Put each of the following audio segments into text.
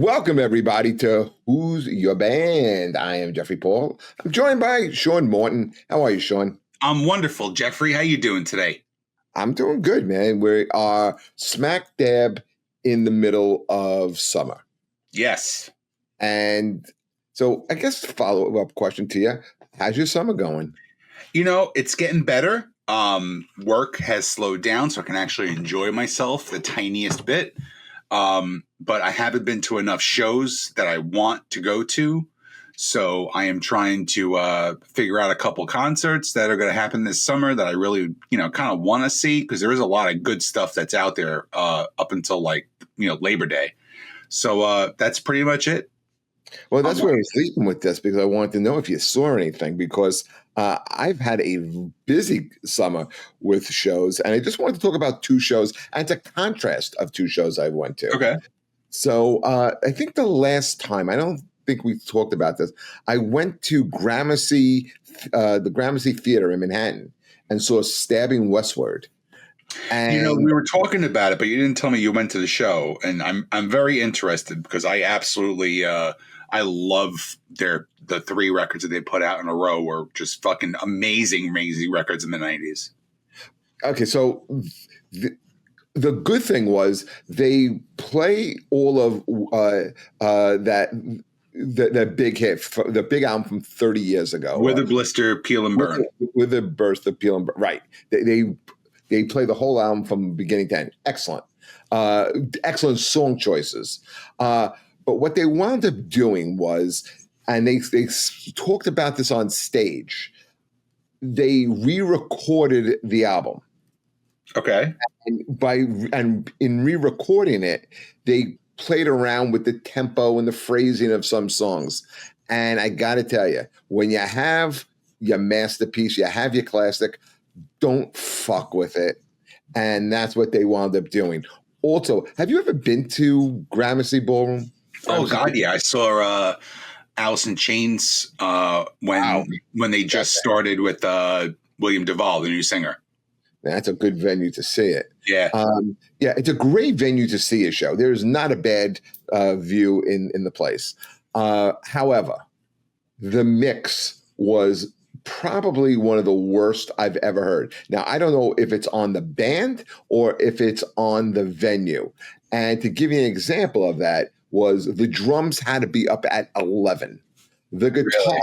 Welcome, everybody, to Who's Your Band? I am Jeffrey Paul. I'm joined by Sean Morton. How are you, Sean? I'm wonderful, Jeffrey. How you doing today? I'm doing good, man. We are smack dab in the middle of summer. Yes. And so I guess the follow-up question to you, how's your summer going? You know, it's getting better. Work has slowed down, so I can actually enjoy myself the tiniest bit. But I haven't been to enough shows that I want to go to. So I am trying to figure out a couple concerts that are going to happen this summer that I really, kind of want to see, because there is a lot of good stuff that's out there up until Labor Day. So that's pretty much it. Well, that's where I was leading with this, because I wanted to know if you saw anything, because I've had a busy summer with shows, and I just wanted to talk about two shows, and it's a contrast of two shows I went to. Okay. So I think the last time, I don't think we talked about this, I went to Gramercy, the Gramercy Theater in Manhattan, and saw Stabbing Westward. And we were talking about it, but you didn't tell me you went to the show, and I'm very interested, because I absolutely I love the three records that they put out in a row were just fucking amazing records in the 90s. Okay, so the good thing was they play all of that big hit, the big album from 30 years ago. With a Blister, Peel and Burn. With a Burst of Peel and Burn. Right. They play the whole album from beginning to end. Excellent. Excellent song choices. But what they wound up doing was, and they talked about this on stage, they re-recorded the album. Okay. And in re-recording it, they played around with the tempo and the phrasing of some songs. And I got to tell you, when you have your masterpiece, you have your classic, don't fuck with it. And that's what they wound up doing. Also, have you ever been to Gramercy Ballroom? Oh, God, yeah. I saw Alice in Chains when they just started with William Duvall, the new singer. That's a good venue to see it. Yeah. Yeah, it's a great venue to see a show. There's not a bad view in the place. However, the mix was probably one of the worst I've ever heard. Now, I don't know if it's on the band or if it's on the venue. And to give you an example of that was the drums had to be up at 11. The guitar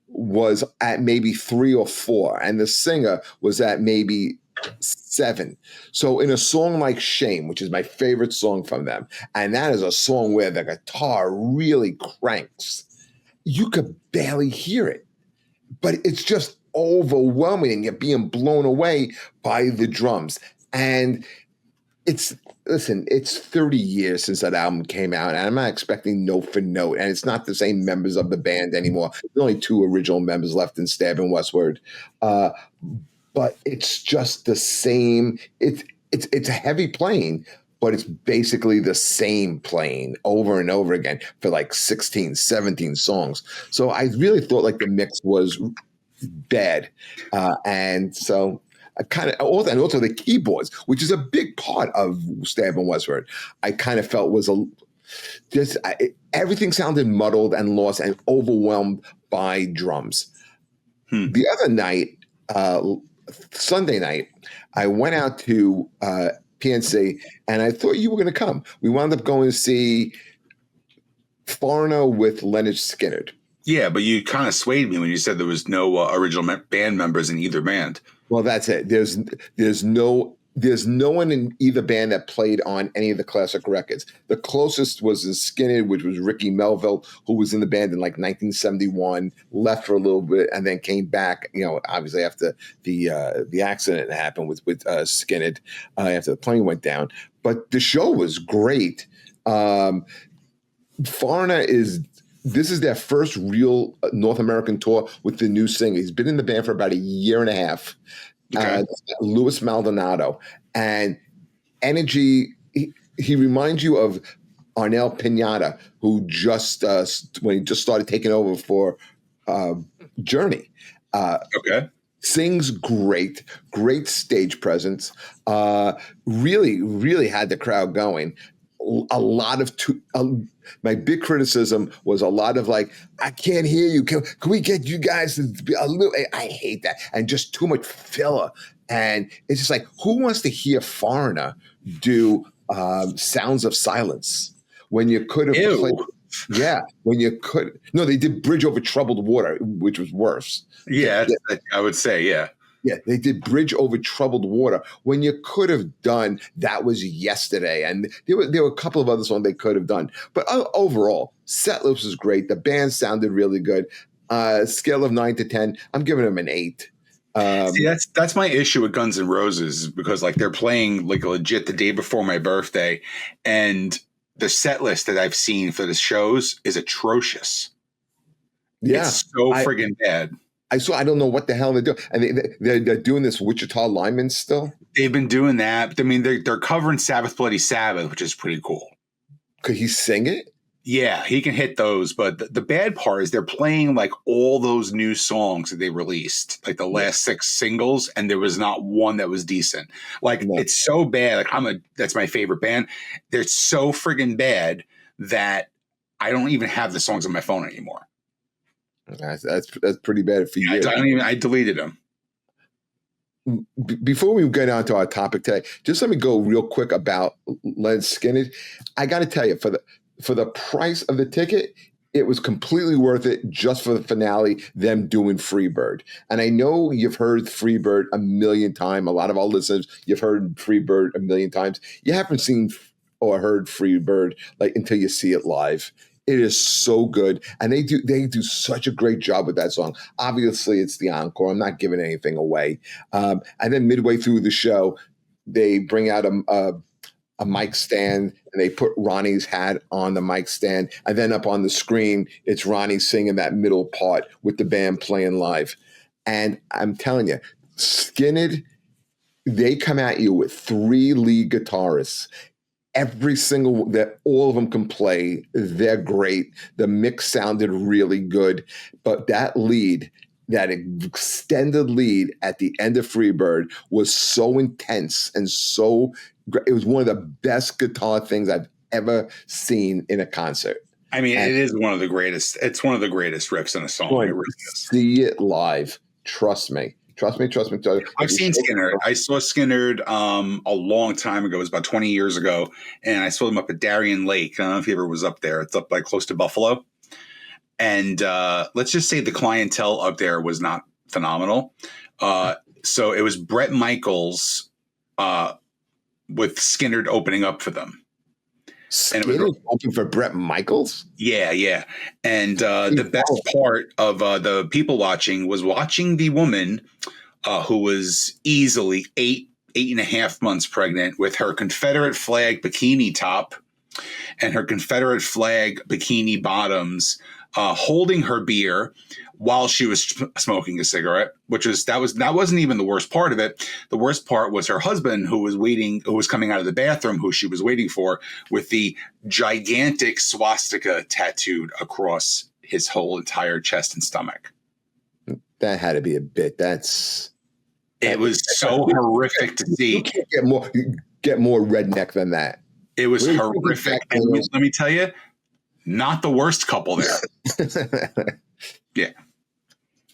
was at maybe 3 or 4, and the singer was at maybe 7. So in a song like Shame, which is my favorite song from them, and that is a song where the guitar really cranks, you could barely hear it. But it's just overwhelming, and you're being blown away by the drums. And it's 30 years since that album came out, and I'm not expecting note for note, and it's not the same members of the band anymore. There's only 2 original members left in Stabbing Westward. But it's just the same. It's a heavy playing, but it's basically the same playing over and over again for like 16, 17 songs. So I really thought like the mix was bad. And so I kind of, and also the keyboards, which is a big part of Stabbing Westward, I kind of felt was everything sounded muddled and lost and overwhelmed by drums. The other night, Sunday night, I went out to PNC, and I thought you were going to come. We wound up going to see Foreigner with Lynyrd Skynyrd. Yeah, but you kind of swayed me when you said there was no original band members in either band. Well, that's it. There's no one in either band that played on any of the classic records. The closest was in Skynyrd, which was Ricky Melville, who was in the band in like 1971, left for a little bit, and then came back. Obviously after the accident that happened with Skynyrd, after the plane went down. But the show was great. Foreigner this is their first real North American tour with the new singer. He's been in the band for about a year and a half. Okay. Louis Maldonado. And energy, he reminds you of Arnel Pinata, who when he just started taking over for Journey. Okay. Sings great stage presence. Really, really had the crowd going. A lot of My big criticism was a lot of like, I can't hear you. Can we get you guys to be a little? I hate that, and just too much filler. And it's just like, who wants to hear Foreigner do Sounds of Silence when you could have played? Yeah, when you could. No, they did Bridge Over Troubled Water, which was worse. Yeah, I would say, yeah. Yeah, they did Bridge Over Troubled Water when you could have done That Was Yesterday. And there were a couple of other songs they could have done. But overall, set list was great. The band sounded really good. Scale of 9 to 10, I'm giving them an 8. See, that's my issue with Guns N' Roses, because like they're playing like legit the day before my birthday, and the set list that I've seen for the shows is atrocious. Yeah, it's so friggin' bad. I don't know what the hell they're doing, and they're doing this Wichita Lineman still. They've been doing that. I mean, they're covering Sabbath Bloody Sabbath, which is pretty cool. Could he sing it? Yeah, he can hit those. But the bad part is they're playing like all those new songs that they released, like the last 6 singles, and there was not one that was decent. Like it's so bad. Like that's my favorite band. They're so friggin' bad that I don't even have the songs on my phone anymore. That's pretty bad for you. I deleted them. Before we get on to our topic today, just let me go real quick about Lynyrd Skynyrd. I got to tell you, for the price of the ticket, it was completely worth it just for the finale, them doing Freebird. And I know you've heard Freebird a million times. A lot of our listeners, you've heard Freebird a million times. You haven't seen or heard Freebird like until you see it live. It is so good, and they do such a great job with that song. Obviously, it's the encore. I'm not giving anything away. And then midway through the show, they bring out a mic stand, and they put Ronnie's hat on the mic stand, and then up on the screen, it's Ronnie singing that middle part with the band playing live. And I'm telling you, Skynyrd, they come at you with 3 lead guitarists. Every single that all of them can play. They're great. The mix sounded really good, but that lead, that extended lead at the end of Freebird was so intense and so great. It was one of the best guitar things I've ever seen in a concert. I mean, it is one of the greatest. It's one of the greatest riffs in a song. It really is. See it live. Trust me. Trust me. I've seen Skynyrd. I saw Skynyrd a long time ago. It was about 20 years ago. And I saw them up at Darien Lake. I don't know if he ever was up there. It's up like close to Buffalo. And let's just say the clientele up there was not phenomenal. So it was Bret Michaels with Skynyrd opening up for them. Skynyrd open for Bret Michaels? Yeah. And the best part of the people watching was watching the woman who was easily 8.5 months pregnant with her Confederate flag bikini top and her Confederate flag bikini bottoms, holding her beer while she was smoking a cigarette, that wasn't even the worst part of it. The worst part was her husband, who was coming out of the bathroom, who she was waiting for, with the gigantic swastika tattooed across his whole entire chest and stomach. That had to be a bit. It was so horrific to see. You can't get more redneck than that. It was horrific. And let me tell you, not the worst couple there. Yeah.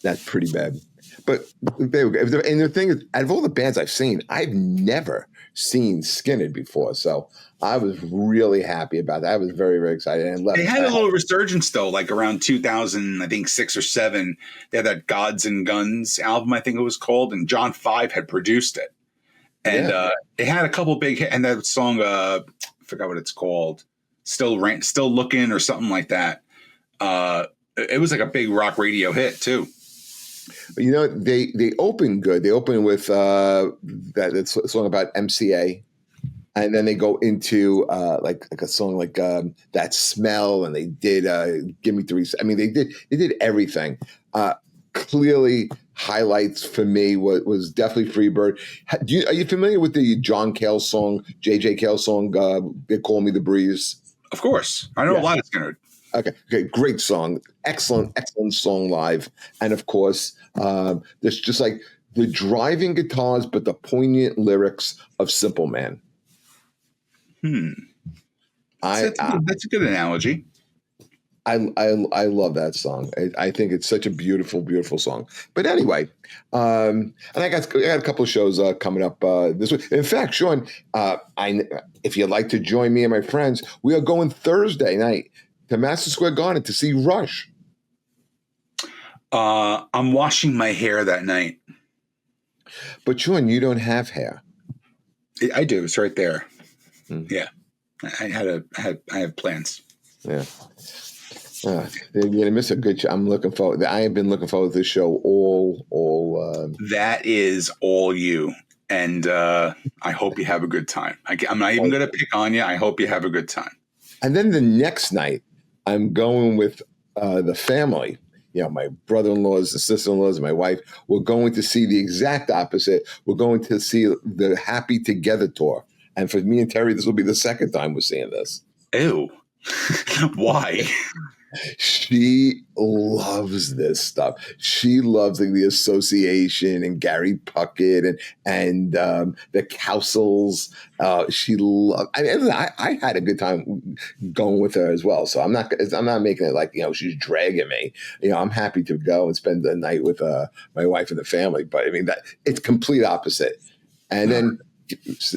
That's pretty bad. But there we go. And the thing is, out of all the bands I've seen, I've never seen Skynyrd before. So I was really happy about that. I was very, very excited. And they had a little resurgence, though, like around 2000, I think 6 or 7. They had that Gods and Guns album, I think it was called, and John 5 had produced it. And it had a couple big hits. And that song, I forgot what it's called, Still Looking or something like that. It was like a big rock radio hit, too. You know, they open good. They open with that song about MCA, and then they go into like a song like That Smell, and they did Give Me 3. I mean, they did everything. Clearly, highlights for me was definitely Freebird. Are you familiar with the John Cale song, J.J. Cale song? They Call Me the Breeze. Of course, I know a lot of Skynyrd. Okay, great song. Excellent song live. And of course, there's just like the driving guitars, but the poignant lyrics of Simple Man. That's a good analogy. I love that song. I think it's such a beautiful, beautiful song. But anyway, and I got a couple of shows coming up this week. In fact, Sean, if you'd like to join me and my friends, we are going Thursday night to Madison Square Garden to see Rush. I'm washing my hair that night. But Sean, you don't have hair. I do. It's right there. Yeah, I have plans. Yeah. You're gonna miss a good show. I'm looking forward. I have been looking forward to this show all. That is all you, and I hope you have a good time. I'm not even going to pick on you. I hope you have a good time. And then the next night, I'm going with the family. You know, my brother-in-laws, and sister-in-laws, and my wife. We're going to see the exact opposite. We're going to see the Happy Together tour. And for me and Terry, this will be the second time we're seeing this. Ew. Why? She loves this stuff. She loves like the Association and Gary Puckett and the Cowsills. She loved. I had a good time going with her as well. So I'm not making it like she's dragging me. I'm happy to go and spend the night with my wife and the family. But I mean that it's complete opposite. And then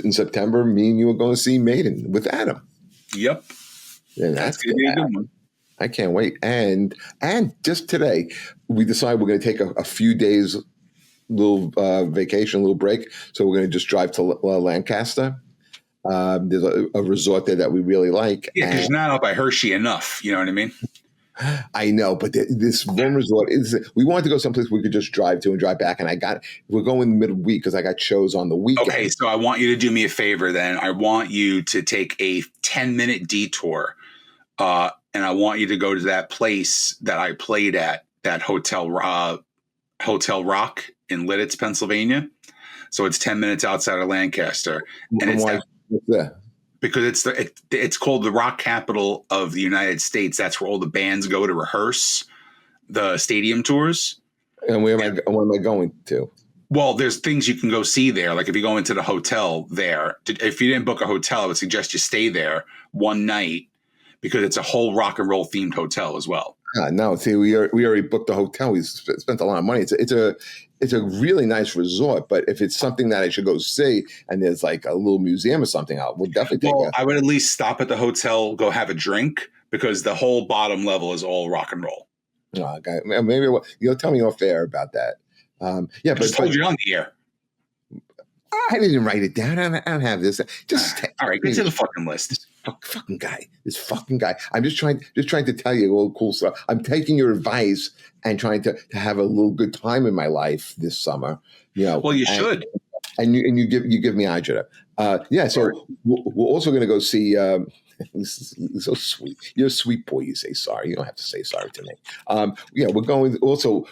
in September, me and you are going to see Maiden with Adam. Yep. And that's going to be a good one. I can't wait. And just today, we decided we're going to take a few days, little vacation, little break. So we're going to just drive to Lancaster. There's a resort there that we really like. Yeah, because you're not up by Hershey enough. You know what I mean? I know, but this one resort we wanted to go someplace we could just drive to and drive back. And we're going in the middle of the week because I got shows on the weekend. Okay, so I want you to do me a favor then. I want you to take a 10-minute detour. And I want you to go to that place that I played at, that Hotel Rock in Lidditz, Pennsylvania. So it's 10 minutes outside of Lancaster. And it's because it's called the rock capital of the United States. That's where all the bands go to rehearse the stadium tours. And where am I going to? Well, there's things you can go see there. Like if you go into the hotel there, if you didn't book a hotel, I would suggest you stay there one night, because it's a whole rock and roll themed hotel as well. No, see, we already booked the hotel. We spent a lot of money. It's a really nice resort. But if it's something that I should go see, and there's like a little museum or something, we'll definitely take it. I would at least stop at the hotel, go have a drink, because the whole bottom level is all rock and roll. Okay, maybe you'll tell me off air about that. Yeah, but I just told you on the air. I didn't write it down. I don't have this. All right, get to the fucking list. This fucking guy. I'm just trying to tell you all cool stuff. I'm taking your advice and trying to have a little good time in my life this summer. Well, you should. And you give me agita. Yeah. So we're also going to go see. This is so sweet. You're a sweet boy. You say sorry. You don't have to say sorry to me. Yeah, we're going also.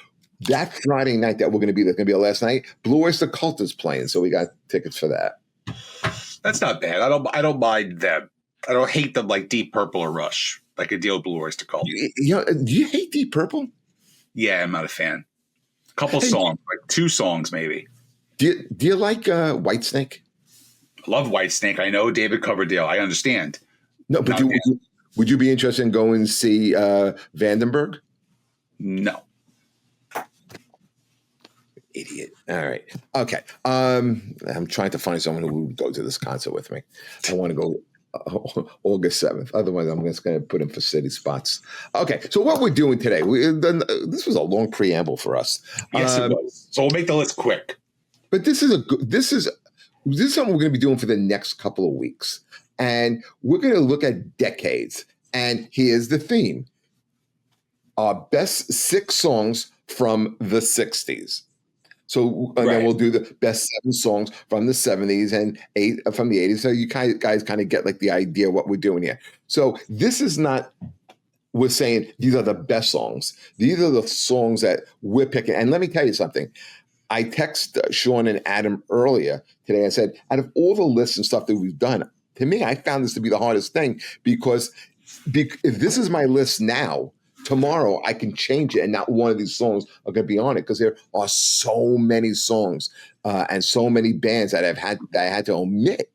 That Friday night that we're going to be, that's going to be our last night, Blue Oyster Cult is playing, so we got tickets for that. That's not bad. I don't mind them. I don't hate them like Deep Purple or Rush. I could deal with Blue Oyster Cult. Do you hate Deep Purple? Yeah, I'm not a fan. A couple songs, like 2 songs maybe. Do you like Whitesnake? I love Whitesnake. I know David Coverdale. I understand. No, but would you be interested in going to see Vandenberg? No. Idiot. All right. Okay. I'm trying to find someone who would go to this concert with me. I want to go August 7th. Otherwise, I'm just going to put him for city spots. Okay. So what we're doing today, this was a long preamble for us. Yes, it was. So we'll make the list quick. But this is something we're going to be doing for the next couple of weeks. And we're going to look at decades. And here's the theme. Our best 6 songs from the 60s. So then we'll do the best 7 songs from the 70s and 8 from the 80s. So you guys kind of get like the idea of what we're doing here. So this is not, we're saying these are the best songs. These are the songs that we're picking. And let me tell you something. I texted Sean and Adam earlier today. I said, out of all the lists and stuff that we've done, to me, I found this to be the hardest thing because if this is my list now, tomorrow I can change it and not one of these songs are going to be on it because there are so many songs and so many bands that I had to omit.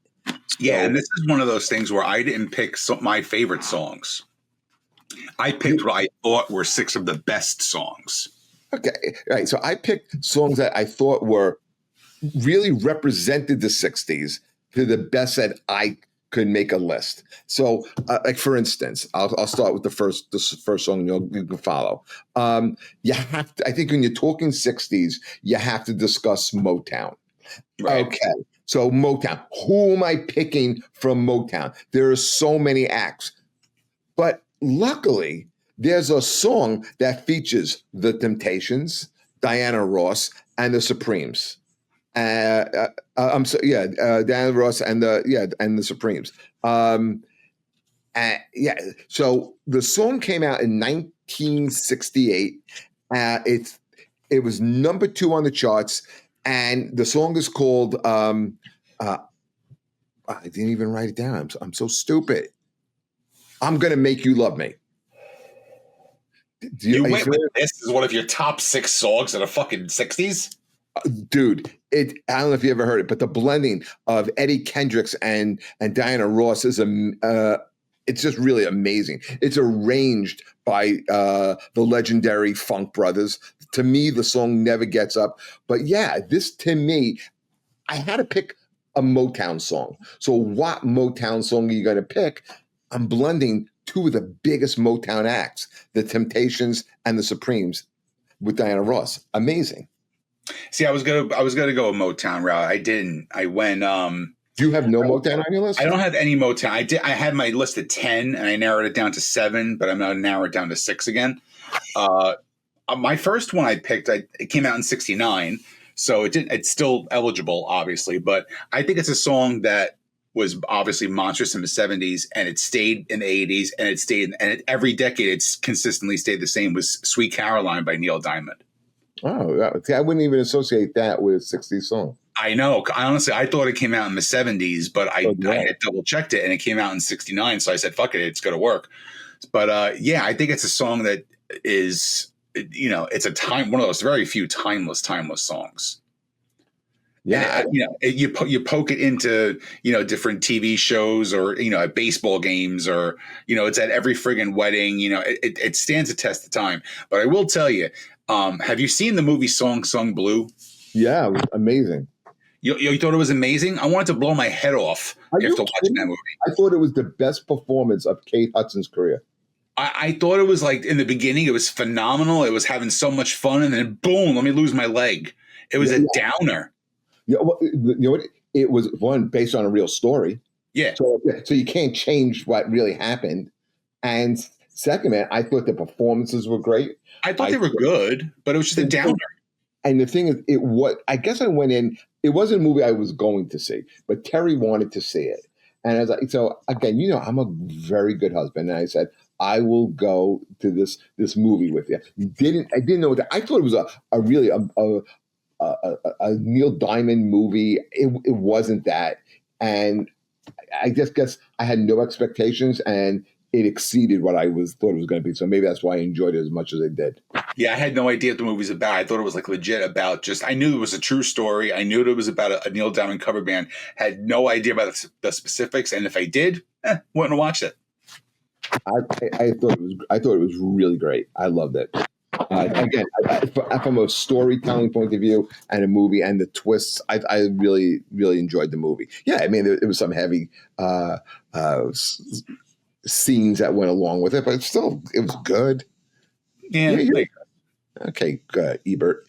Yeah, So, and this is one of those things where I didn't pick my favorite songs. I picked what I thought were six of the best songs. okay, right. So I picked songs that I thought were really represented the 60s to the best that I could make a list. So, like for instance, I'll start with the first song you can follow. You have to, I think when you're talking 60s, you have to discuss Motown. Right. Okay. So Motown. Who am I picking from Motown? There are so many acts. But luckily, there's a song that features The Temptations, Diana Ross, and the Supremes. Diana Ross and the Supremes. So the song came out in 1968. It was number 2 on the charts, and the song is called. I didn't even write it down. I'm so stupid. I'm gonna make you love me. You went with this as one of your top 6 songs in the fucking 60s? Dude, I don't know if you ever heard it, but the blending of Eddie Kendricks and Diana Ross is it's just really amazing. It's arranged by the legendary Funk Brothers. To me, the song never gets up. But yeah, this to me, I had to pick a Motown song. So what Motown song are you going to pick? I'm blending 2 of the biggest Motown acts, The Temptations and the Supremes, with Diana Ross. Amazing. See, I was gonna go a Motown route. I didn't. I went. Do you have no Motown on your list? I don't have any Motown. I had my list at 10, and I narrowed it down to 7, but I'm going to narrow it down to 6 again. My first one I picked, it came out in '69, so it's still eligible, obviously. But I think it's a song that was obviously monstrous in the '70s, and it stayed in the '80s, and every decade it's consistently stayed the same. Was "Sweet Caroline" by Neil Diamond. Oh, I wouldn't even associate that with a 60s song. I know. Honestly, I thought it came out in the '70s, but I had double checked it, and it came out in '69. So I said, "Fuck it, it's going to work." But I think it's a song that is, it's one of those very few timeless songs. Yeah, you poke it into different TV shows or at baseball games or it's at every friggin' wedding. It stands the test of time. But I will tell you, have you seen the movie Song Sung Blue? Yeah, it was amazing. You thought it was amazing? I wanted to blow my head off after watching that movie. I thought it was the best performance of Kate Hudson's career. I thought it was like in the beginning, it was phenomenal. It was having so much fun, and then boom, let me lose my leg. It was a downer. You know what? It was one based on a real story. Yeah. So you can't change what really happened. And second, man, I thought the performances were great. I thought they were good, but it was just a downer. And the thing is, I guess I went in. It wasn't a movie I was going to see, but Terry wanted to see it, and I was like, so again, I'm a very good husband, and I said, I will go to this movie with you. I didn't know that. I thought it was a really Neil Diamond movie. It wasn't that, and I just guess I had no expectations, and it exceeded what I thought it was going to be. So maybe that's why I enjoyed it as much as I did. Yeah, I had no idea what the movie was about. I thought it was like legit about I knew it was a true story. I knew it was about a Neil Diamond cover band. Had no idea about the specifics, and if I did, wouldn't have watched it. I thought it was really great. I loved it. Again, from a storytelling point of view and a movie and the twists, I really, really enjoyed the movie. Yeah, I mean, it was some heavy scenes that went along with it, but it was good. Yeah. Okay, good, Ebert.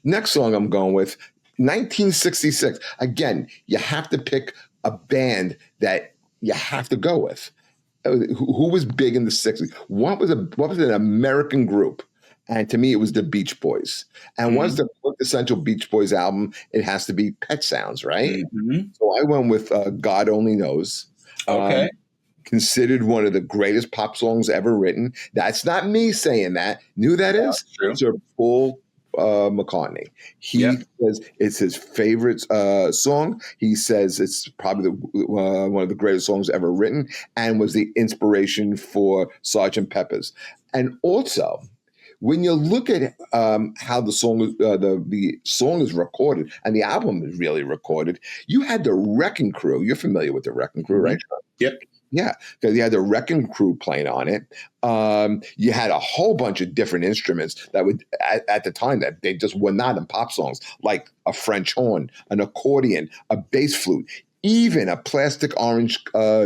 Next song I'm going with, 1966. Again, you have to pick a band that you have to go with. Who was big in the 60s? What was an American group? And to me, it was the Beach Boys. And what's the quintessential Beach Boys album? It has to be Pet Sounds, right? Mm-hmm. So I went with God Only Knows. Okay. Considered one of the greatest pop songs ever written. That's not me saying that. Knew that is? True. Sir Paul McCartney. He says it's his favorite song. He says it's probably one of the greatest songs ever written and was the inspiration for Sgt. Pepper's. And also, when you look at how the song the song is recorded and the album is really recorded, you had the Wrecking Crew. You're familiar with the Wrecking Crew, right? Yep. Yeah, because you had the Wrecking Crew playing on it. You had a whole bunch of different instruments that would, at the time, that they just were not in pop songs, like a French horn, an accordion, a bass flute, even a plastic orange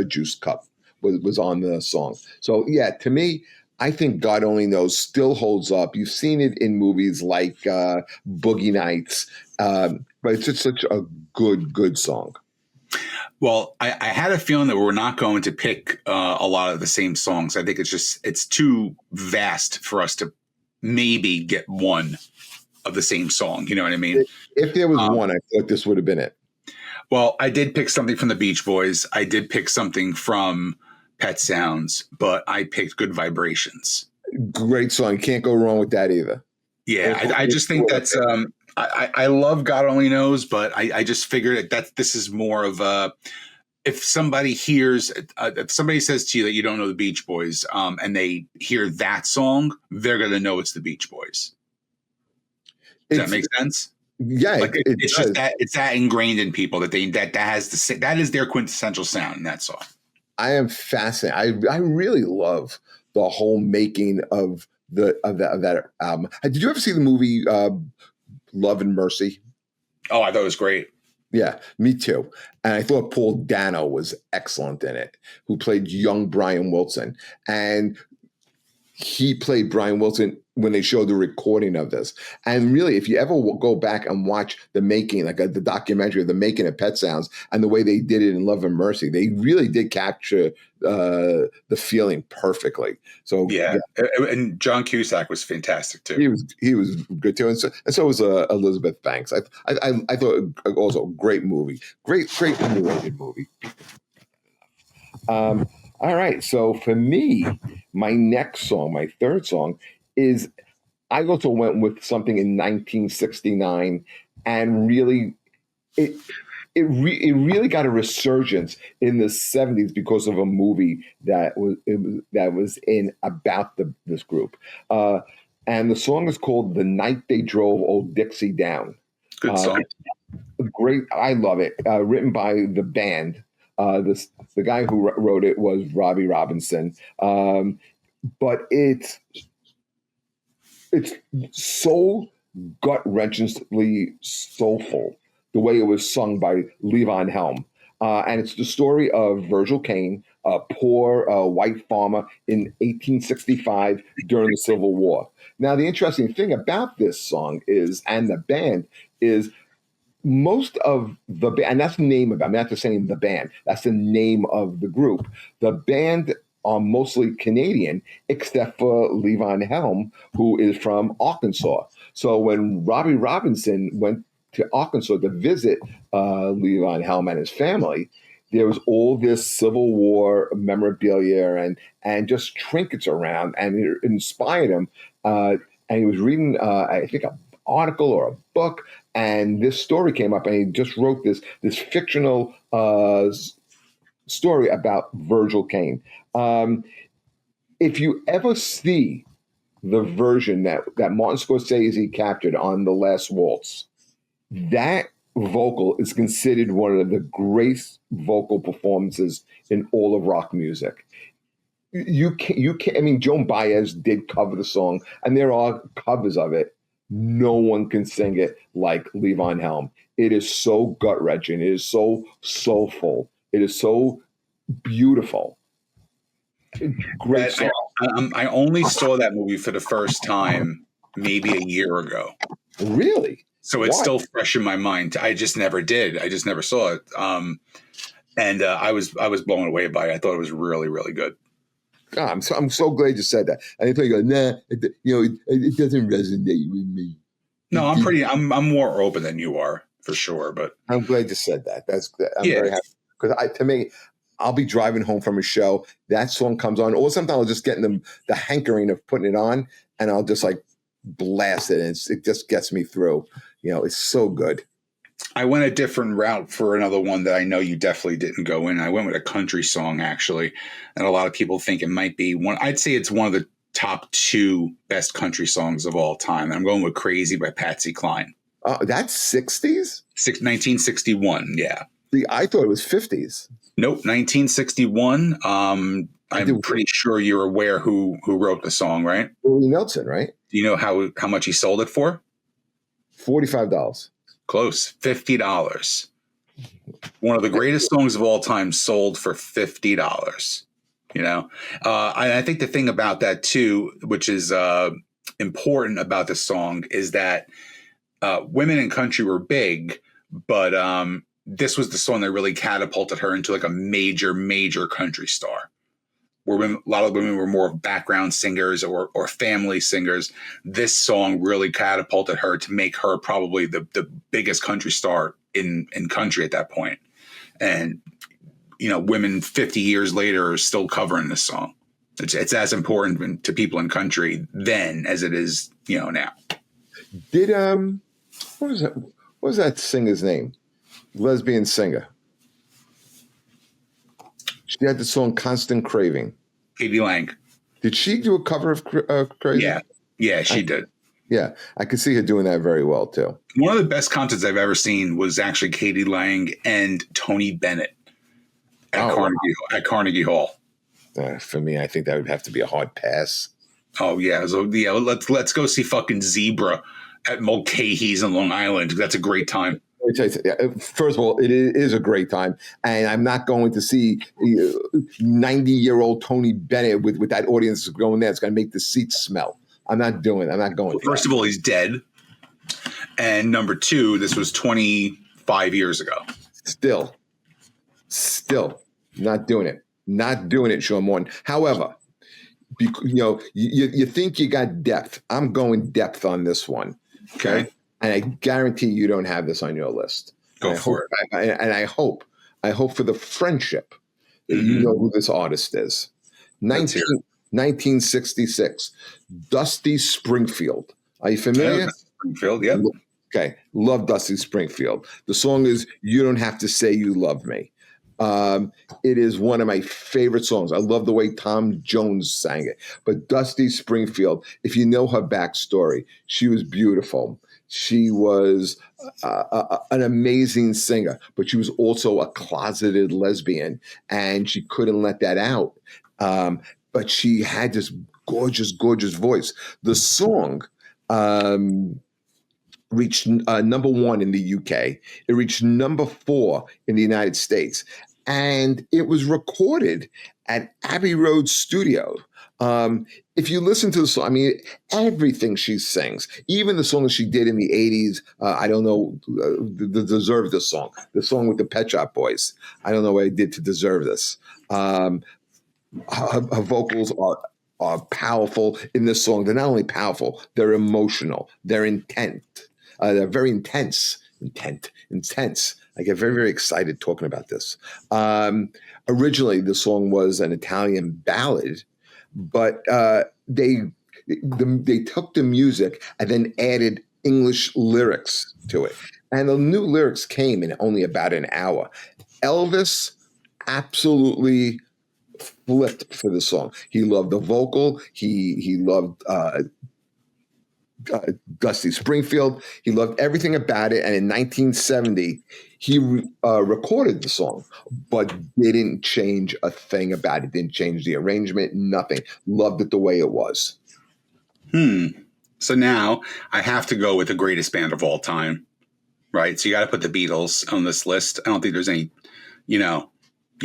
juice cup was on the song. So yeah, to me, I think God Only Knows still holds up. You've seen it in movies like Boogie Nights, but it's just such a good song. Well, I had a feeling that we're not going to pick a lot of the same songs. I think it's too vast for us to maybe get one of the same song. You know what I mean? If there was one, I thought this would have been it. Well, I did pick something from the Beach Boys. I did pick something from Pet Sounds, but I picked Good Vibrations. Great song. Can't go wrong with that either. Yeah, I just think that's I love God Only Knows, but I just figured that this is more of a, if somebody hears, if somebody says to you that you don't know the Beach Boys, and they hear that song, they're going to know it's the Beach Boys. Does that make sense? Yeah, like it's just that it's that ingrained in people that that is their quintessential sound in that song. I am fascinated. I really love the whole making of that album. Did you ever see the movie Love and Mercy? Oh, I thought it was great. Yeah, me too. And I thought Paul Dano was excellent in it, who played young Brian Wilson. And he played Brian Wilson when they showed the recording of this. And really, if you ever go back and watch the making, like the documentary of the making of Pet Sounds and the way they did it in Love and Mercy, they really did capture the feeling perfectly. So yeah. And John Cusack was fantastic too. He was good too, and so was Elizabeth Banks. I thought also a great movie, great underrated movie. All right, so for me, my next song, my third song, is I also went with something in 1969, and really, it really got a resurgence in the 70s because of a movie that was in about this group, and the song is called "The Night They Drove Old Dixie Down." Good song. Great, I love it. Written by the band. The guy who wrote it was Robbie Robinson, but it's so gut-wrenchingly soulful the way it was sung by Levon Helm, and it's the story of Virgil Caine, a poor white farmer in 1865 during the Civil War. Now, the interesting thing about this song and the band is, most of the band, and that's the name of it. I'm not just saying the band. That's the name of the group. The band are mostly Canadian, except for Levon Helm, who is from Arkansas. So when Robbie Robinson went to Arkansas to visit Levon Helm and his family, there was all this Civil War memorabilia and just trinkets around, and it inspired him. And he was reading, I think, an article or a book, and this story came up, and he just wrote this fictional story about Virgil Caine. If you ever see the version that Martin Scorsese captured on The Last Waltz, that vocal is considered one of the great vocal performances in all of rock music. You can't. I mean, Joan Baez did cover the song, and there are covers of it. No one can sing it like Levon Helm. It is so gut-wrenching. It is so soulful. It is so beautiful. Great song. I only saw that movie for the first time maybe a year ago. Really? So it's still fresh in my mind. I just never did. I just never saw it. And I was blown away by it. I thought it was really, really good. God, I'm so glad you said that. And if I go, nah, it doesn't resonate with me. No, I'm more open than you are, for sure. But I'm glad you said that. I'm very happy, because to me, I'll be driving home from a show, that song comes on, or sometimes I'll just get in the hankering of putting it on, and I'll just like blast it, and it just gets me through. It's so good. I went a different route for another one that I know you definitely didn't go in. I went with a country song, actually, and a lot of people think it might be one. I'd say it's one of the top 2 best country songs of all time. And I'm going with Crazy by Patsy Cline. That's 60s? 1961, yeah. See, I thought it was 50s. Nope, 1961. I'm pretty sure you're aware who wrote the song, right? Willie Nelson, right? Do you know how much he sold it for? $45. Close, $50. One of the greatest songs of all time sold for $50. You know, I think the thing about that too, which is important about the song, is that women in country were big, but this was the song that really catapulted her into like a major country star. Where a lot of women were more background singers or family singers. This song really catapulted her to make her probably the biggest country star in country at that point. And, you know, women 50 years later are still covering this song. It's as important to people in country then as it is, you know, now. Did what was that singer's name? Lesbian singer. She had the song "Constant Craving." Katie Lang. Did she do a cover of Crazy? Yeah, she did. Yeah, I could see her doing that very well too. One of the best concerts I've ever seen was actually Katie Lang and Tony Bennett at Carnegie Hall. For me, I think that would have to be a hard pass. Oh yeah, so yeah, let's go see fucking Zebra at Mulcahy's in Long Island. That's a great time. First of all, it is a great time, and I'm not going to see 90-year-old Tony Bennett with that audience going there. It's going to make the seats smell. I'm not doing it. I'm not going. First of all, he's dead, and number 2, this was 25 years ago. Still, not doing it. Not doing it, Sean Morton. However, you know, you think you got depth. I'm going depth on this one. Okay. And I guarantee you don't have this on your list. Go for it. And I hope for the friendship that you know who this artist is. 1966, Dusty Springfield. Are you familiar? Springfield, yeah. Okay. Love Dusty Springfield. The song is "You Don't Have to Say You Love Me." It is one of my favorite songs. I love the way Tom Jones sang it. But Dusty Springfield, if you know her backstory, she was beautiful. She was an amazing singer, but she was also a closeted lesbian, and she couldn't let that out. But she had this gorgeous voice. The song reached number 1 in the UK. It reached number 4 in the United States. And it was recorded at Abbey Road Studio. If you listen to the song, I mean, everything she sings, even the songs she did in the 80s, I don't know, deserve this song. The song with the Pet Shop Boys. I don't know what I did to deserve this. Her vocals are powerful in this song. They're not only powerful, they're emotional. They're they're very intense. I get very, very excited talking about this. Originally, the song was an Italian ballad, but they took the music and then added English lyrics to it. And the new lyrics came in only about an hour. Elvis absolutely flipped for the song. He loved the vocal. He loved Dusty Springfield. He loved everything about it. And in 1970, he recorded the song, but didn't change a thing about it. Didn't change the arrangement, nothing. Loved it the way it was. So now I have to go with the greatest band of all time, right? So you got to put the Beatles on this list. I don't think there's any, you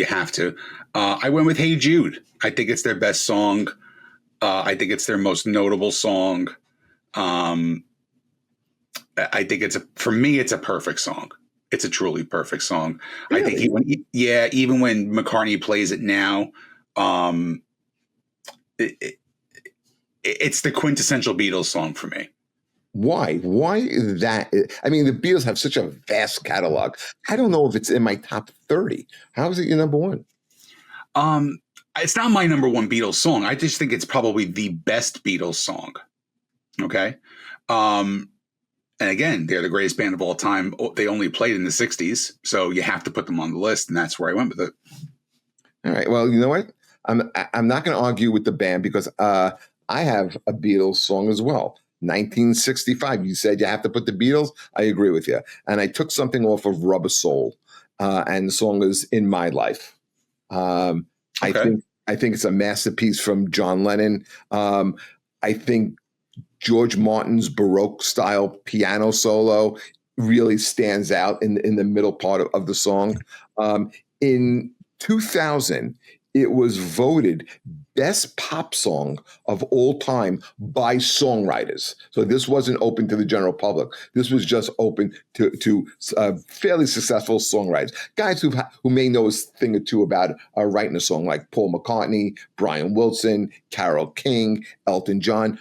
have to. I went with Hey Jude. I think it's their best song. I think it's their most notable song. I think for me, it's a perfect song. It's a truly perfect song. Really? I think even when McCartney plays it now, it's the quintessential Beatles song for me. Why? Why is that? I mean, the Beatles have such a vast catalog. I don't know if it's in my top 30. How is it your number 1? It's not my number 1 Beatles song. I just think it's probably the best Beatles song. Okay. And again, they're the greatest band of all time. They only played in the 60s, so you have to put them on the list, and that's where I went with it. All right. Well, you know what? I'm not going to argue with the band because I have a Beatles song as well. 1965. You said you have to put the Beatles. I agree with you. And I took something off of Rubber Soul, and the song is "In My Life." Um, Okay. I think it's a masterpiece from John Lennon. I think George Martin's Baroque style piano solo really stands out in the middle part of the song. In 2000, it was voted best pop song of all time by songwriters. So this wasn't open to the general public. This was just open to fairly successful songwriters, guys who may know a thing or two about writing a song, like Paul McCartney, Brian Wilson, Carole King, Elton John.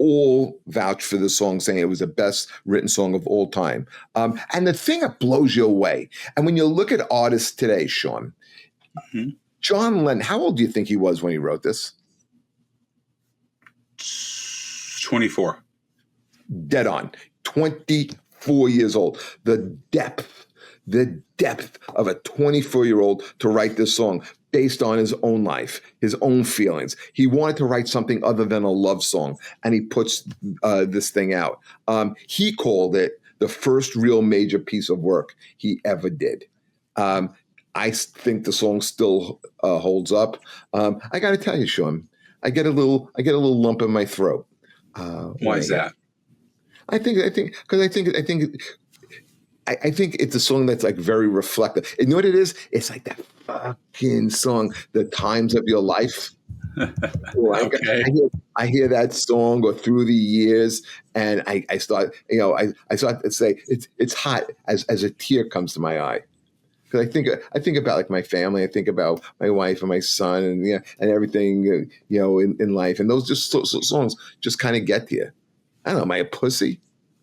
All vouched for the song, saying it was the best written song of all time. And the thing that blows you away, and when you look at artists today, Sean, Mm-hmm. John Lennon, how old do you think he was when he wrote this? 24. Dead on. 24 years old. The depth of a 24-year-old to write this song based on his own life, his own feelings. He wanted to write something other than a love song, and he puts this thing out. He called it the first real major piece of work he ever did. I think the song still holds up. I got to tell you, Sean, I get a little lump in my throat. Why is that? I think it's a song that's like very reflective. And you know what it is? It's like that fucking song, "The Times of Your Life." Okay. I hear that song go through the years, and I start, I start to say it's hot as a tear comes to my eye. Because I think about like my family, I think about my wife and my son, and and everything in life, and those just songs just kind of get to you. I don't know, am I a pussy?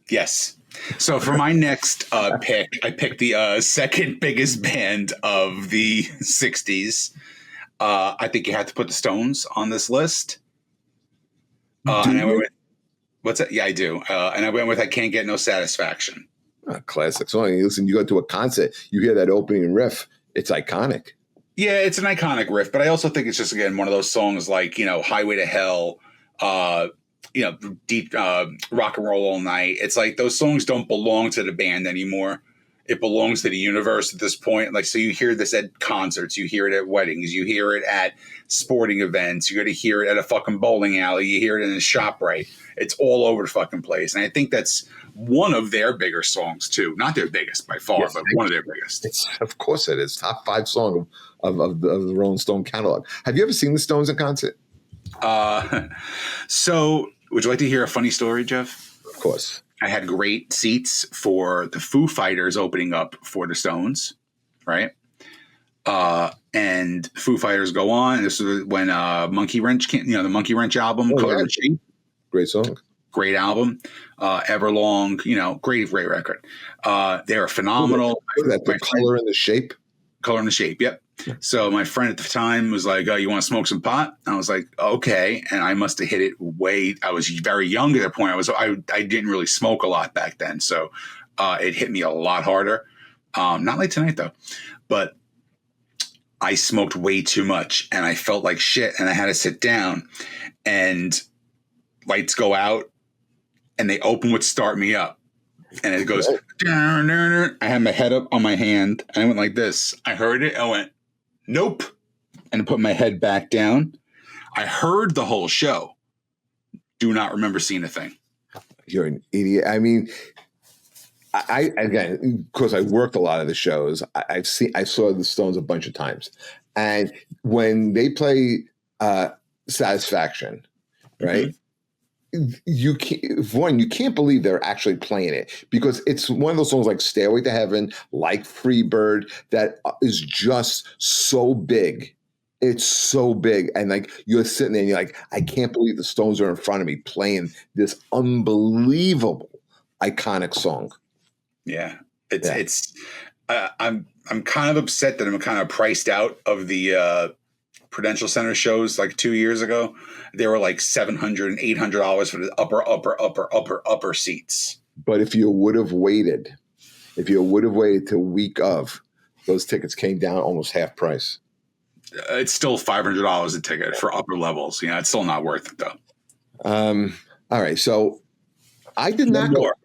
Yes. So for my next pick, I picked the second biggest band of the 60s. I think you have to put the Stones on this list. And I went with, what's that? Yeah, I do. And I went with "I Can't Get No Satisfaction." Classic song. You go to a concert, you hear that opening riff. It's iconic. Yeah, it's an iconic riff, but I also think it's just, again, one of those songs like, "Highway to Hell," deep "Rock and Roll All Night." It's like those songs don't belong to the band anymore. It belongs to the universe at this point. Like, so you hear this at concerts, you hear it at weddings, you hear it at sporting events, you're going to hear it at a fucking bowling alley, you hear it in a ShopRite. It's all over the fucking place. And I think that's one of their bigger songs too. Not their biggest by far, but one of their biggest. Of course it is. Top 5 song of the Rolling Stone catalog. Have you ever seen the Stones in concert? So would you like to hear a funny story, Jeff? Of course. I had great seats for the Foo Fighters opening up for the Stones, right? And Foo Fighters go on. This is when Monkey Wrench came, the Monkey Wrench album, Color and Shape. Great song. Great album. Everlong, great record. They were phenomenal. The Color and the Shape? Color and the Shape, yep. So my friend at the time was like, "Oh, you want to smoke some pot?" I was like, "Okay." And I must have hit it I was very young at that point. I didn't really smoke a lot back then. So it hit me a lot harder. Not like tonight though, but I smoked way too much and I felt like shit and I had to sit down and lights go out and they open with "Start Me Up." And it goes, I had my head up on my hand and I went like this. I heard it. I went, "Nope." And I put my head back down. I heard the whole show. Do not remember seeing a thing. You're an idiot. I mean, I again, because I worked a lot of the shows, I saw the Stones a bunch of times. And when they play Satisfaction, right? Mm-hmm. You can't believe they're actually playing it, because it's one of those songs like "Stairway to Heaven," like "Freebird," that is just so big. It's so big. And like you're sitting there and you're like, I can't believe the Stones are in front of me playing this unbelievable, iconic song. Yeah. I'm kind of upset that I'm kind of priced out of the Prudential Center shows like 2 years ago. They were like $700 and $800 for the upper seats. But if you would have waited till week of, those tickets came down almost half price. It's still $500 a ticket for upper levels. It's still not worth it though. All right, so I did One not go. more.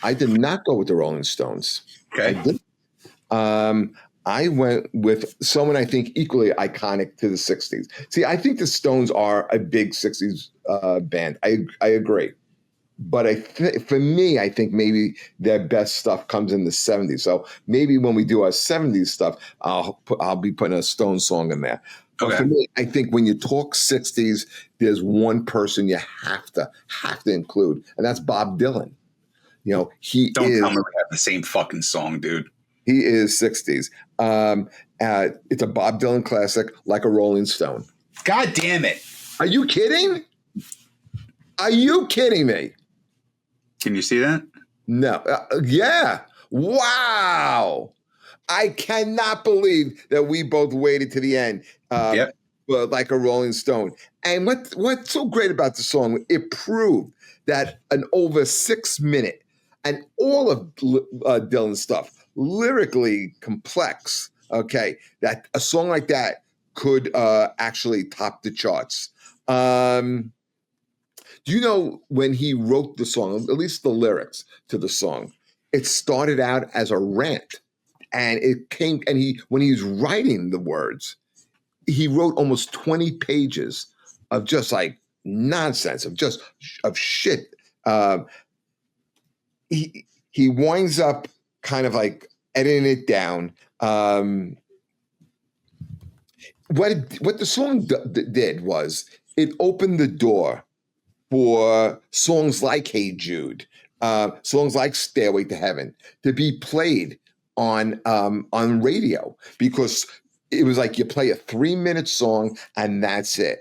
I did not go with the Rolling Stones. I Okay. did. Um, I went with someone I think equally iconic to the '60s. See, I think the Stones are a big '60s band. I agree, but for me, I think maybe their best stuff comes in the '70s. So maybe when we do our '70s stuff, I'll be putting a Stone song in there. But Okay. for me, I think when you talk '60s, there's one person you have to include, and that's Bob Dylan. You know, Don't tell me we have the same fucking song, dude. he is '60s. It's a Bob Dylan classic, like a Rolling Stone. God damn it. Are you kidding? Are you kidding me? Can you see that? No. Yeah. Wow. I cannot believe that we both waited to the end, Yep. like a Rolling Stone. And what's so great about the song? It proved that an over 6 minute and all of Dylan's stuff, lyrically complex. Okay, that a song like that could actually top the charts. Do you know when he wrote the song, at least the lyrics to the song, it started out as a rant, and it came, and he when he's writing the words, he wrote almost 20 pages of just like nonsense, of shit. He winds up kind of like editing it down. What the song did was it opened the door for songs like Hey Jude, songs like Stairway to Heaven to be played on radio, because it was like you play a 3 minute song and that's it.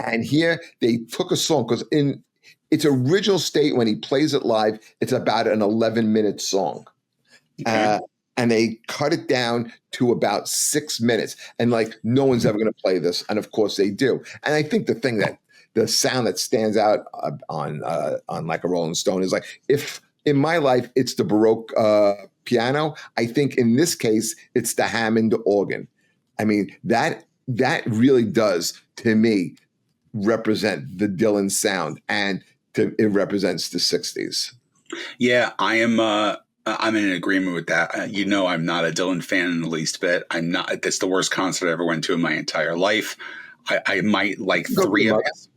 And here they took a song, because in its original state when he plays it live, it's about an 11-minute song. Okay. And they cut it down to about 6 minutes. And like, no one's ever going to play this. And of course they do. And I think the sound that stands out on like a Rolling Stone is like, if in my life it's the Baroque piano, I think in this case it's the Hammond organ. I mean, that really does to me represent the Dylan sound, and it represents the '60s. Yeah, I am. I'm in agreement with that. You know, I'm not a Dylan fan in the least bit. I'm not. That's the worst concert I ever went to in my entire life. I might like Go with three your of mother? his.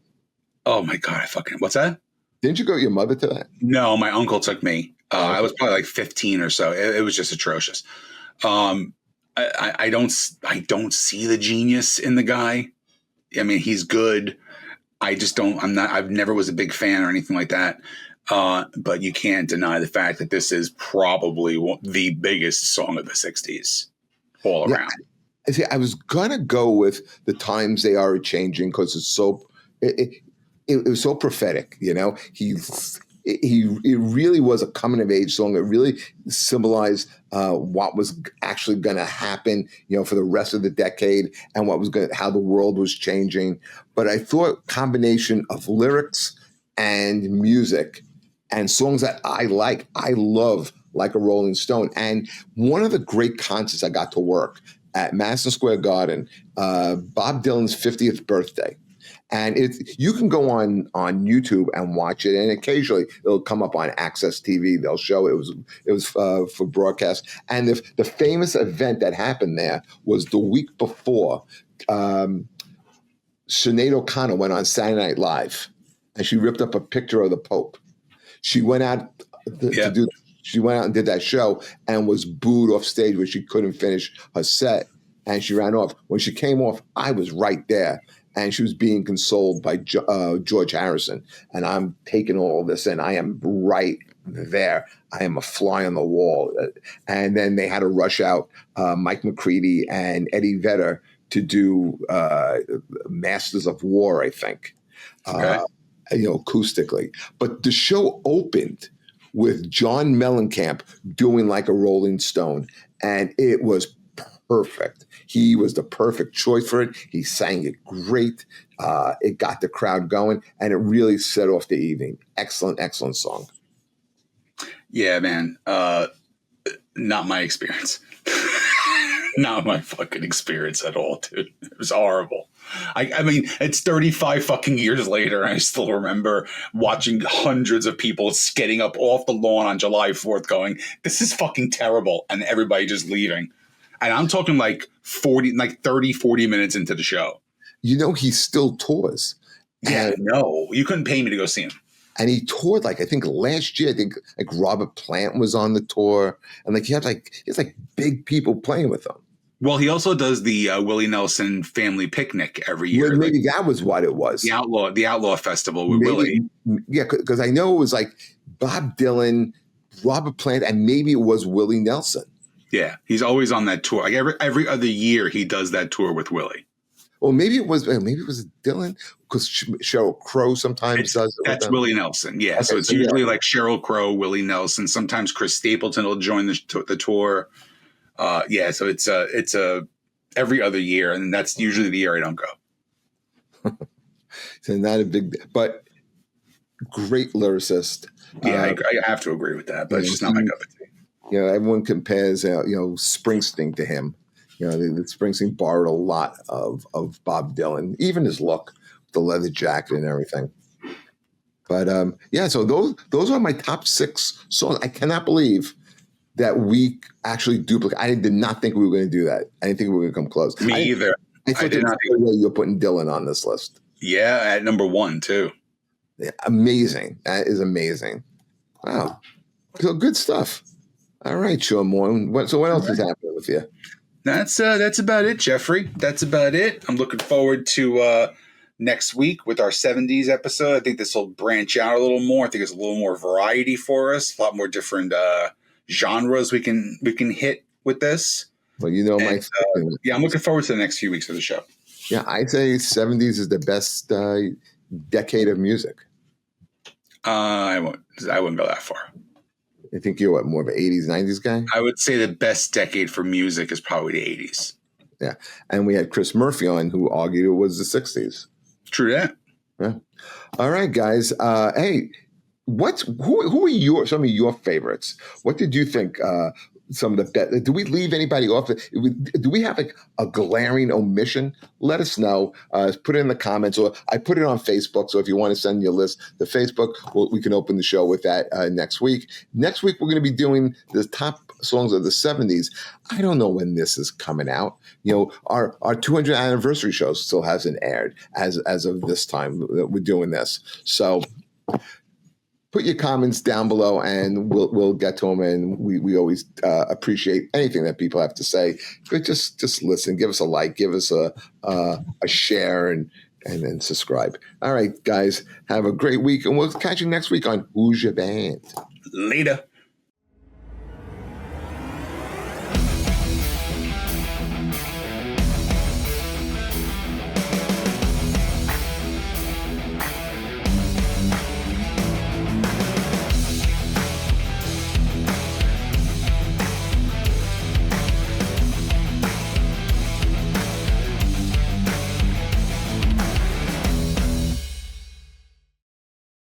Oh my god! I fucking. What's that? Didn't you go with your mother to that? No, my uncle took me. Oh, I okay. was probably like 15 or so. It was just atrocious. Um, I don't see the genius in the guy. I mean, he's good. I just don't. I'm not. I've never was a big fan or anything like that. But you can't deny the fact that this is probably the biggest song of the '60s all Yeah. around. See, I was gonna go with The Times They Are Changing, because it's so it was so prophetic. You know, it really was a coming of age song. It really symbolized what was actually going to happen, you know, for the rest of the decade, and how the world was changing. But I thought combination of lyrics and music and songs that I love, like a Rolling Stone. And one of the great concerts I got to work at Madison Square Garden, Bob Dylan's 50th birthday. And you can go on YouTube and watch it, and occasionally it'll come up on Access TV. They'll show it was for broadcast. And the famous event that happened there was the week before. Sinead O'Connor went on Saturday Night Live, and she ripped up a picture of the Pope. She went out to Yeah. do. She went out and did that show and was booed off stage where she couldn't finish her set, and she ran off. When she came off, I was right there, and she was being consoled by George Harrison, and I'm taking all of this in. I am right there. I am a fly on the wall. And then they had to rush out Mike McCready and Eddie Vedder to do Masters of War, I think. Okay. Acoustically. But the show opened with John Mellencamp doing like a Rolling Stone, and it was perfect. He was the perfect choice for it. He sang it great. It got the crowd going, and it really set off the evening. Excellent, excellent song. Yeah, man. Not my experience. Not my fucking experience at all, dude. It was horrible. I mean, it's 35 fucking years later, and I still remember watching hundreds of people getting up off the lawn on July 4th going, this is fucking terrible, and everybody just leaving. And I'm talking like 30, 40 minutes into the show. You know, he still tours. Yeah, no. You couldn't pay me to go see him. And he toured I think last year, I think like Robert Plant was on the tour. And he had big people playing with him. Well, he also does the Willie Nelson family picnic every year. Well, maybe that was what it was. The Outlaw Festival with Willie. Yeah, because I know it was like Bob Dylan, Robert Plant, and maybe it was Willie Nelson. Yeah, he's always on that tour. Like every other year, he does that tour with Willie. Well, maybe it was Dylan, because Sheryl Crow sometimes does it. That's Willie Nelson. Yeah, okay, so it's usually like Sheryl Crow, Willie Nelson. Sometimes Chris Stapleton will join the tour. So it's every other year, and that's usually the year I don't go. So not a big, but great lyricist. Yeah, I have to agree with that, but it's just not my cup of tea. You know, everyone compares Springsteen to him. You know, the Springsteen borrowed a lot of Bob Dylan, even his look, the leather jacket and everything. But so those are my top 6 songs. I cannot believe that we actually duplicate. I did not think we were going to do that. I didn't think we were going to come close. Me either. I thought there's no way you're putting Dylan on this list. Yeah, at number 1 too. Yeah, amazing. That is amazing. Wow. So good stuff. All right, Sean Morton. So what else is happening with you? That's about it, Jeffrey. That's about it. I'm looking forward to next week with our 70s episode. I think this will branch out a little more. I think it's a little more variety for us. A lot more different genres we can hit with this. Well, you know, I'm looking forward to the next few weeks of the show. Yeah, I say 70s is the best decade of music. I wouldn't go that far. I think you're more of an 80s, 90s guy? I would say the best decade for music is probably the 80s. Yeah. And we had Chris Murphy on, who argued it was the 60s. True that. Yeah. All right, guys. Hey, who are some of your favorites? What did you think? Some of the best. Do we leave anybody off? Do we have a glaring omission? Let us know. Put it in the comments, or I put it on Facebook. So if you want to send your list to Facebook, we can open the show with that next week. Next week, we're going to be doing the top songs of the 70s. I don't know when this is coming out. You know, our 200th anniversary show still hasn't aired as of this time that we're doing this. So put your comments down below, and we'll get to them. And we always appreciate anything that people have to say. But just listen, give us a like, give us a share, and subscribe. All right, guys, have a great week, and we'll catch you next week on Who's Your Band. Later.